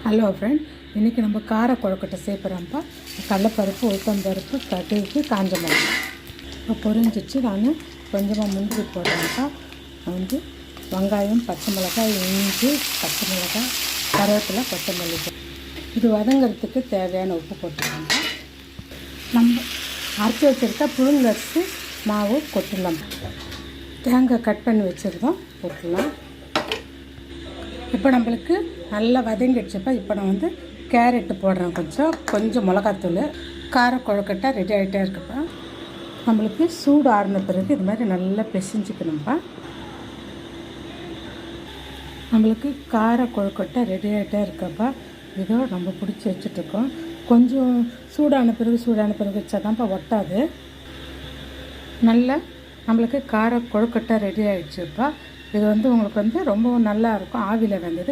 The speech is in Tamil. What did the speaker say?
ஹலோ ஃப்ரெண்ட், இன்றைக்கி நம்ம கார கொழுக்கட்டை சேர்ப்புறோம்ப்பா. கடலைப்பருப்பு, உளுத்தம்பருப்பு, கடுகு, காஞ்ச மிளகாய் இப்போ பொரிஞ்சிச்சு. நான் கொஞ்சமாக முந்திரி போடுறேன்ப்பா. வெங்காயம், பச்சை மிளகாய், இஞ்சி, பச்சை மிளகாய், கருவேப்பிலை, கொத்தமல்லி இது வதங்கிறதுக்கு தேவையான உப்பு போட்டுக்கோங்க. நம்ம அரைச்சி வச்சுருக்க புழுங்கரிசி மாவு கொட்டலாம். தேங்காய் கட் பண்ணி வச்சுருந்தோம், போட்டுடலாம். இப்போ நம்மளுக்கு நல்லா வதங்கிடுச்சுப்பா. இப்போ நான் கேரட்டு போடுறேன், கொஞ்சம் மிளகாத்தூள். கார கொழுக்கட்டை ரெடி ஆகிட்டே இருக்குப்பா. நம்மளுக்கு சூடு ஆறின பிறகு இது மாதிரி நல்லா பிசைஞ்சிக்கணும்ப்பா. நம்மளுக்கு கார கொழுக்கட்டை ரெடி ஆகிட்டே இருக்கப்பா. இதோ நம்ம பிடிச்சி வச்சுட்ருக்கோம். கொஞ்சம் சூடான பிறகு வச்சா தான்ப்பா ஒட்டாது. நல்லா நம்மளுக்கு கார கொழுக்கட்டை ரெடி ஆகிடுச்சுப்பா. இது உங்களுக்கு ரொம்பவும் நல்லா இருக்கும், ஆவியில் வெந்தது.